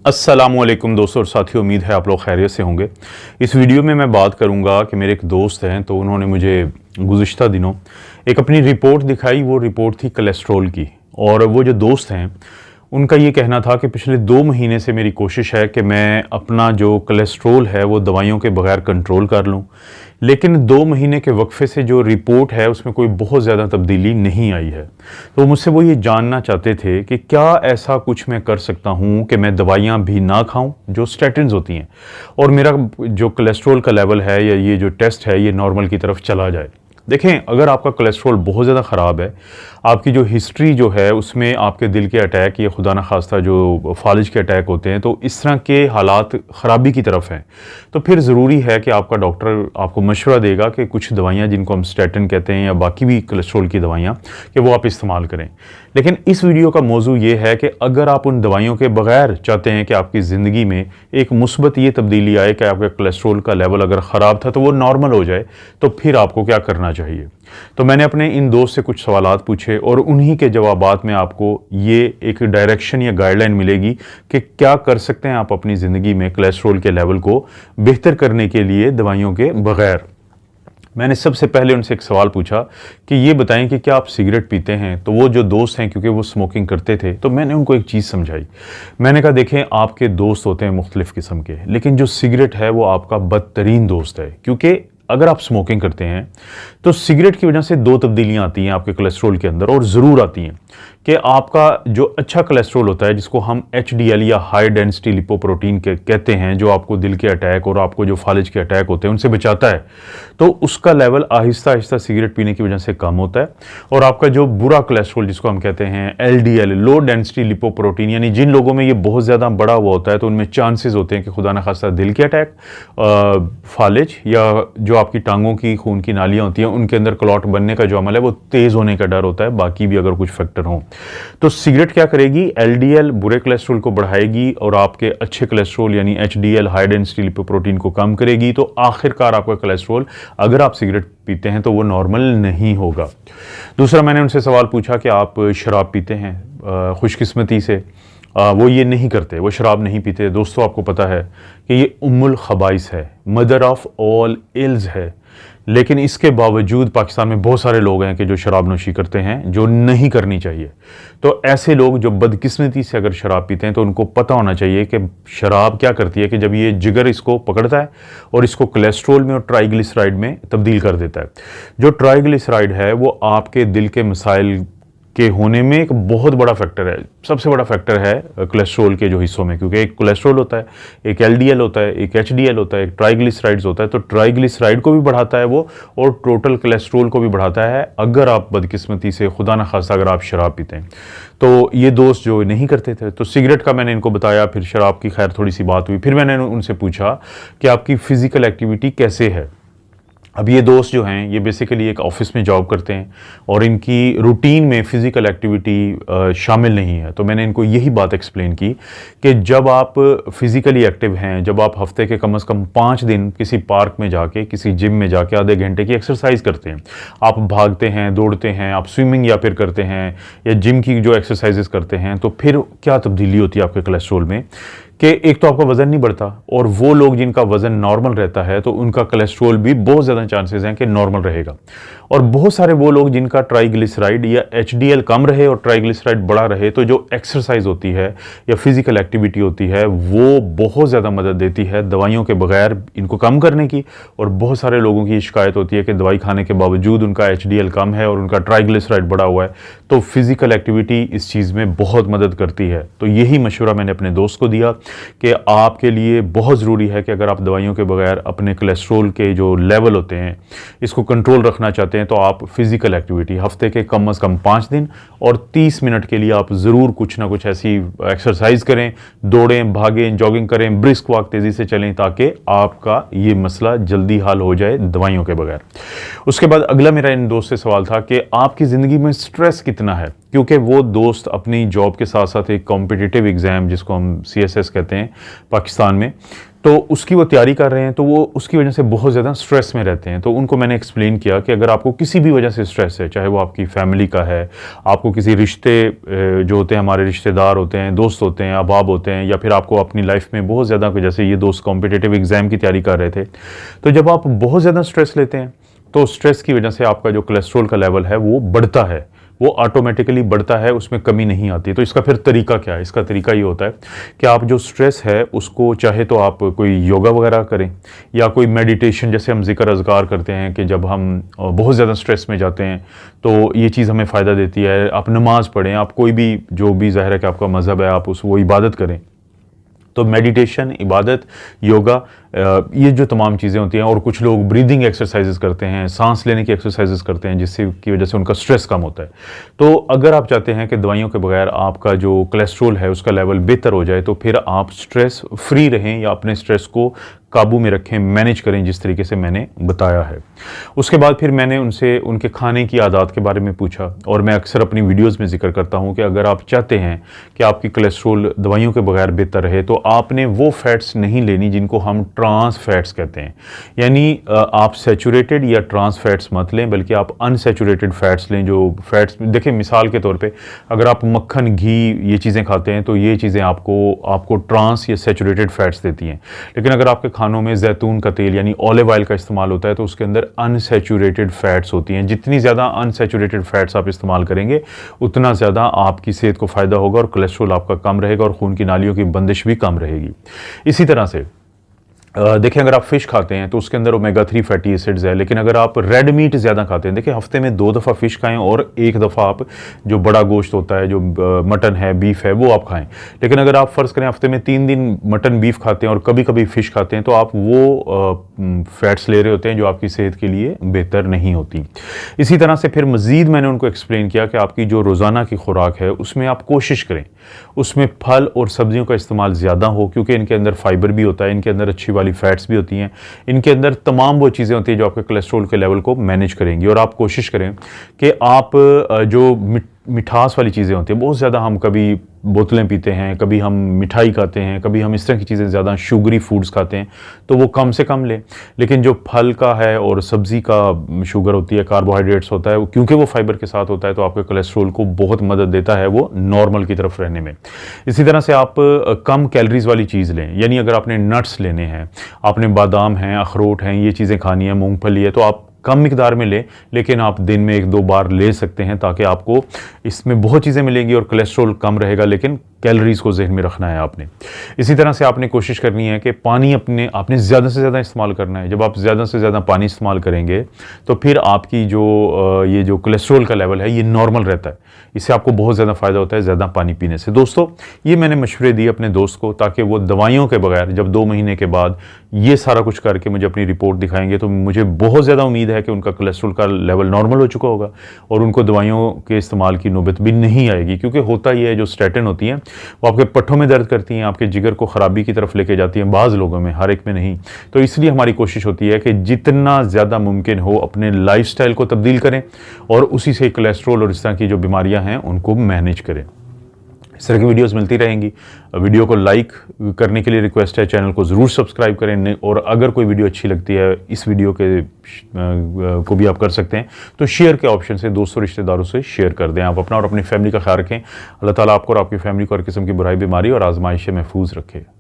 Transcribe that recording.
अस्सलामुअलैकुम दोस्तों और साथियों, उम्मीद है आप लोग खैरियत से होंगे। इस वीडियो में मैं बात करूंगा कि मेरे एक दोस्त हैं, तो उन्होंने मुझे गुज़िश्ता दिनों एक अपनी रिपोर्ट दिखाई। वो रिपोर्ट थी कोलेस्ट्रॉल की, और वो जो दोस्त हैं उनका ये कहना था कि पिछले 2 महीने से मेरी कोशिश है कि मैं अपना जो कोलेस्ट्रॉल है वो दवाइयों के बगैर कंट्रोल कर लूं, लेकिन 2 महीने के वक्फे से जो रिपोर्ट है उसमें कोई बहुत ज़्यादा तब्दीली नहीं आई है। तो मुझसे वो ये जानना चाहते थे कि क्या ऐसा कुछ मैं कर सकता हूँ कि मैं दवाइयाँ भी ना खाऊं जो स्टैटिन्स होती हैं, और मेरा जो कोलेस्ट्रॉल का लेवल है या ये जो टेस्ट है ये नॉर्मल की तरफ चला जाए। देखें, अगर आपका कोलेस्ट्रॉल बहुत ज़्यादा ख़राब है, आपकी जो हिस्ट्री जो है उसमें आपके दिल के अटैक या खुदा न खास्ता जो फालिज के अटैक होते हैं, तो इस तरह के हालात ख़राबी की तरफ हैं, तो फिर ज़रूरी है कि आपका डॉक्टर आपको मशवरा देगा कि कुछ दवाइयाँ जिनको हम स्टैटिन कहते हैं या बाकी भी कोलेस्ट्रॉल की दवाइयाँ, कि वो आप इस्तेमाल करें। लेकिन इस वीडियो का मौजू ये है कि अगर आप उन दवाइयों के बगैर चाहते हैं कि आपकी ज़िंदगी में एक मुस्बत ये तब्दीली आए कि आपका कोलेस्ट्रॉल का लेवल अगर ख़राब था तो वो नॉर्मल हो जाए, तो फिर आपको क्या करना चाहिए। तो मैंने अपने इन दोस्त से कुछ सवालात पूछे और उन्हीं के जवाबात में आपको ये एक डायरेक्शन या गाइडलाइन मिलेगी कि क्या कर सकते हैं आप अपनी ज़िंदगी में कोलेस्ट्रॉल के लेवल को बेहतर करने के लिए दवाइयों के बगैर। मैंने सबसे पहले उनसे एक सवाल पूछा कि ये बताएं कि क्या आप सिगरेट पीते हैं। तो वो जो दोस्त हैं, क्योंकि वो स्मोकिंग करते थे, तो मैंने उनको एक चीज़ समझाई। मैंने कहा, देखें, आपके दोस्त होते हैं मुख्तलिफ़ किस्म के, लेकिन जो सिगरेट है वो आपका बदतरीन दोस्त है। क्योंकि अगर आप स्मोकिंग करते हैं तो सिगरेट की वजह से 2 तब्दीलियां आती हैं आपके कोलेस्ट्रॉल के अंदर, और ज़रूर आती हैं कि आपका जो अच्छा कोलेस्ट्रॉल होता है, जिसको हम HDL या हाई डेंसिटी लिपोप्रोटीन कहते हैं, जो आपको दिल के अटैक और आपको जो फालिज के अटैक होते हैं उनसे बचाता है, तो उसका लेवल आहिस्ता आहिस्ता सिगरेट पीने की वजह से कम होता है। और आपका जो बुरा कोलेस्ट्रॉल जिसको हम कहते हैं LDL, लो डेंसिटी लिपोप्रोटीन, यानी जिन लोगों में ये बहुत ज़्यादा बड़ा हुआ होता है, तो उनमें चांसेस होते हैं कि खुदा न खास्ता दिल के अटैक, फालिज, या जो आपकी टांगों की खून की नालियाँ होती हैं उनके अंदर क्लॉट बनने का जो अमल है वो तेज़ होने का डर होता है, बाकी भी अगर कुछ फैक्टर हों। तो सिगरेट क्या करेगी, LDL बुरे कोलेस्ट्रॉल को बढ़ाएगी और आपके अच्छे कोलेस्ट्रॉल यानी HDL हाई डेंसिटी लिपोप्रोटीन को कम करेगी। तो आखिरकार आपका कोलेस्ट्रॉल, अगर आप सिगरेट पीते हैं तो वो नॉर्मल नहीं होगा। दूसरा, मैंने उनसे सवाल पूछा कि आप शराब पीते हैं। खुशकिस्मती से वो ये नहीं करते, वो शराब नहीं पीते। दोस्तों, आपको पता है कि ये उम्मुल खबाइस है, मदर ऑफ ऑल इल्स है, लेकिन इसके बावजूद पाकिस्तान में बहुत सारे लोग हैं कि जो शराब नोशी करते हैं, जो नहीं करनी चाहिए। तो ऐसे लोग जो बदकिस्मती से अगर शराब पीते हैं, तो उनको पता होना चाहिए कि शराब क्या करती है कि जब ये जिगर इसको पकड़ता है और इसको कोलेस्ट्रॉल में और ट्राइग्लिसराइड में तब्दील कर देता है। जो ट्राइग्लिसराइड है वो आपके दिल के मसाइल के होने में एक बहुत बड़ा फैक्टर है, सबसे बड़ा फैक्टर है कोलेस्ट्रॉल के जो हिस्सों में, क्योंकि एक कोलेस्ट्रॉल होता है, एक LDL होता है, एक HDL होता है, एक ट्राइग्लिसराइड्स होता है। तो ट्राइग्लिसराइड को भी बढ़ाता है वो, और टोटल कोलेस्ट्रॉल को भी बढ़ाता है अगर आप बदकिस्मती से, खुदा न खास्ता, अगर आप शराब पीते हैं। तो ये दोस्त जो नहीं करते थे, तो सिगरेट का मैंने इनको बताया, फिर शराब की खैर थोड़ी सी बात हुई। फिर मैंने उनसे पूछा कि आपकी फ़िज़िकल एक्टिविटी कैसे है। अब ये दोस्त जो हैं ये बेसिकली एक ऑफिस में जॉब करते हैं और इनकी रूटीन में फ़िज़िकल एक्टिविटी शामिल नहीं है। तो मैंने इनको यही बात एक्सप्लेन की कि जब आप फ़िज़िकली एक्टिव हैं, जब आप हफ्ते के कम से कम 5 दिन किसी पार्क में जाके, किसी जिम में जाके आधे घंटे की एक्सरसाइज करते हैं, आप भागते हैं, दौड़ते हैं, आप स्विमिंग या फिर करते हैं, या जिम की जो एक्सरसाइजेस करते हैं, तो फिर क्या तब्दीली होती है आपके कोलेस्ट्रॉल में कि एक तो आपका वज़न नहीं बढ़ता, और वो लोग जिनका वज़न नॉर्मल रहता है तो उनका कोलेस्ट्रॉल भी बहुत ज़्यादा चांसेस हैं कि नॉर्मल रहेगा। और बहुत सारे वो लोग जिनका ट्राइग्लिसराइड या HDL कम रहे और ट्राइग्लिसराइड बढ़ा रहे, तो जो एक्सरसाइज होती है या फिज़िकल एक्टिविटी होती है वो बहुत ज़्यादा मदद देती है दवाइयों के बगैर इनको कम करने की। और बहुत सारे लोगों की शिकायत होती है कि दवाई खाने के बावजूद उनका HDL कम है और उनका ट्राइग्लिसराइड बढ़ा हुआ है। तो फिज़िकल एक्टिविटी इस चीज़ में बहुत मदद करती है। तो यही मशवरा मैंने अपने दोस्त को दिया कि आपके लिए बहुत ज़रूरी है कि अगर आप दवाइयों के बगैर अपने कोलेस्ट्रॉल के जो लेवल होते हैं इसको कंट्रोल रखना चाहते हैं, तो आप फिज़िकल एक्टिविटी हफ्ते के कम से कम 5 दिन और 30 मिनट के लिए आप ज़रूर कुछ ना कुछ ऐसी एक्सरसाइज करें, दौड़ें, भागें, जॉगिंग करें, ब्रिस्क वॉक तेज़ी से चलें, ताकि आपका ये मसला जल्दी हल हो जाए दवाइयों के बगैर। उसके बाद अगला मेरा इन दोस्त से सवाल था कि आपकी ज़िंदगी में स्ट्रेस कितना है, क्योंकि वो दोस्त अपनी जॉब के साथ साथ एक कॉम्पिटिटिव एग्ज़ाम जिसको हम CSS कहते हैं पाकिस्तान में, तो उसकी वो तैयारी कर रहे हैं, तो वो उसकी वजह से बहुत ज़्यादा स्ट्रेस में रहते हैं। तो उनको मैंने एक्सप्लेन किया कि अगर आपको किसी भी वजह से स्ट्रेस है, चाहे वो आपकी फैमिली का है, आपको किसी रिश्ते जो होते हैं, हमारे रिश्तेदार होते हैं, दोस्त होते हैं, अहबाब होते हैं, या फिर आपको अपनी लाइफ में बहुत ज़्यादा, जैसे ये दोस्त कॉम्पिटिटिव एग्ज़ाम की तैयारी कर रहे थे, तो जब आप बहुत ज़्यादा स्ट्रेस लेते हैं तो स्ट्रेस की वजह से आपका जो कोलेस्ट्रॉल का लेवल है वो बढ़ता है, वो ऑटोमेटिकली बढ़ता है, उसमें कमी नहीं आती। तो इसका फिर तरीका क्या है? इसका तरीका ये होता है कि आप जो स्ट्रेस है उसको चाहे तो आप कोई योगा वगैरह करें, या कोई मेडिटेशन, जैसे हम जिक्र अज़कार करते हैं कि जब हम बहुत ज़्यादा स्ट्रेस में जाते हैं तो ये चीज़ हमें फ़ायदा देती है। आप नमाज़ पढ़ें, आप कोई भी, जो भी ज़ाहिर है कि आपका मज़हब है, आप वो इबादत करें। तो मेडिटेशन, इबादत, योगा, ये जो तमाम चीज़ें होती हैं, और कुछ लोग ब्रीदिंग एक्सरसाइजेस करते हैं, सांस लेने की एक्सरसाइजेस करते हैं, जिससे की वजह से उनका स्ट्रेस कम होता है। तो अगर आप चाहते हैं कि दवाइयों के बगैर आपका जो कोलेस्ट्रॉल है उसका लेवल बेहतर हो जाए, तो फिर आप स्ट्रेस फ्री रहें या अपने स्ट्रेस को काबू में रखें, मैनेज करें जिस तरीके से मैंने बताया है। उसके बाद फिर मैंने उनसे उनके खाने की आदत के बारे में पूछा, और मैं अक्सर अपनी वीडियोज़ में जिक्र करता हूँ कि अगर आप चाहते हैं कि आपकी कोलेस्ट्रॉल दवाइयों के बगैर बेहतर रहे, तो आपने वो फैट्स नहीं लेनी जिनको हम ट्रांस फैट्स कहते हैं। यानी आप सैचुरेटेड या ट्रांस फैट्स मत लें, बल्कि आप अनसैचुरेटेड फैट्स लें। जो फैट्स, देखिए मिसाल के तौर पे अगर आप मक्खन, घी, ये चीज़ें खाते हैं तो ये चीज़ें आपको ट्रांस या सैचुरेटेड फैट्स देती हैं। लेकिन अगर आपके खानों में जैतून का तेल यानी ऑलिव ऑयल का इस्तेमाल होता है तो उसके अंदर अनसैचुरेटेड फैट्स होती हैं। जितनी ज़्यादा अनसैचुरेटेड फैट्स आप इस्तेमाल करेंगे उतना ज़्यादा आपकी सेहत को फ़ायदा होगा, और कोलेस्ट्रॉल आपका कम रहेगा, और खून की नालियों की बंदिश भी कम रहेगी। इसी तरह से देखिए, अगर आप फ़िश खाते हैं तो उसके अंदर ओमेगा 3 फैटी एसिड्स है। लेकिन अगर आप रेड मीट ज़्यादा खाते हैं, देखिए हफ्ते में 2 दफ़ा फ़िश खाएं और 1 दफ़ा आप जो बड़ा गोश्त होता है, जो मटन है, बीफ है, वो आप खाएं। लेकिन अगर आप फ़र्ज़ करें हफ्ते में 3 दिन मटन, बीफ खाते हैं और कभी कभी फ़िश खाते हैं, तो आप वो फैट्स ले रहे होते हैं जो आपकी सेहत के लिए बेहतर नहीं होती। इसी तरह से फिर मज़ीद मैंने उनको एक्सप्लेन किया कि आपकी जो रोज़ाना की खुराक है उसमें आप कोशिश करें उसमें फल और सब्जियों का इस्तेमाल ज़्यादा हो, क्योंकि इनके अंदर फाइबर भी होता है, इनके अंदर अच्छी वाली फैट्स भी होती हैं, इनके अंदर तमाम वो चीज़ें होती हैं जो आपके कोलेस्ट्रॉल के लेवल को मैनेज करेंगी। और आप कोशिश करें कि आप जो मिठास वाली चीज़ें होती हैं, बहुत ज़्यादा हम कभी बोतलें पीते हैं, कभी हम मिठाई खाते हैं, कभी हम इस तरह की चीज़ें ज़्यादा शुगरी फूड्स खाते हैं, तो वो कम से कम लें। लेकिन जो फल का है और सब्ज़ी का शुगर होती है, कार्बोहाइड्रेट्स होता है, क्योंकि वो फाइबर के साथ होता है तो आपके कोलेस्ट्रॉल को बहुत मदद देता है वो नॉर्मल की तरफ रहने में। इसी तरह से आप कम कैलोरीज वाली चीज़ लें, यानी अगर आपने नट्स लेने हैं, आपने बादाम हैं, अखरोट हैं, ये चीज़ें खानी है, मूँगफली है, तो आप कम मिकदार में लें, लेकिन आप दिन में 1-2 बार ले सकते हैं, ताकि आपको इसमें बहुत चीज़ें मिलेंगी और कोलेस्ट्रॉल कम रहेगा, लेकिन कैलोरीज़ को जहन में रखना है आपने। इसी तरह से आपने कोशिश करनी है कि पानी आपने ज़्यादा से ज़्यादा इस्तेमाल करना है। जब आप ज़्यादा से ज़्यादा पानी इस्तेमाल करेंगे तो फिर आपकी ये जो कोलेस्ट्रॉल का लेवल है ये नॉर्मल रहता है। इससे आपको बहुत ज़्यादा फ़ायदा होता है ज़्यादा पानी पीने से। दोस्तों, ये मैंने मशवरे दिए अपने दोस्त को, ताकि वो दवाइयों के बगैर जब 2 महीने के बाद ये सारा कुछ करके मुझे अपनी रिपोर्ट दिखाएंगे, तो मुझे बहुत ज़्यादा उम्मीद है कि उनका कोलेस्ट्रॉल का लेवल नॉर्मल हो चुका होगा और उनको दवाइयों के इस्तेमाल की नौबत भी नहीं आएगी। क्योंकि होता ये है, जो स्टैटिन होती हैं वो आपके पट्ठों में दर्द करती हैं, आपके जिगर को ख़राबी की तरफ लेके जाती हैं, बाज़ लोगों में, हर एक में नहीं। तो इसलिए हमारी कोशिश होती है कि जितना ज़्यादा मुमकिन हो अपने लाइफस्टाइल को तब्दील करें और उसी से कोलेस्ट्रॉल और इस तरह की जो बीमारियां हैं उनको मैनेज करें। इस तरह की वीडियोस मिलती रहेंगी। वीडियो को लाइक करने के लिए रिक्वेस्ट है, चैनल को ज़रूर सब्सक्राइब करें, और अगर कोई वीडियो अच्छी लगती है, इस वीडियो के को भी आप कर सकते हैं, तो शेयर के ऑप्शन से दोस्तों, रिश्तेदारों से शेयर कर दें। आप अपना और अपनी फैमिली का ख्याल रखें। अल्लाह ताला आपको और आपकी फैमिली को हर किस्म की बुराई, बीमारी और आजमाइश से महफूज रखे।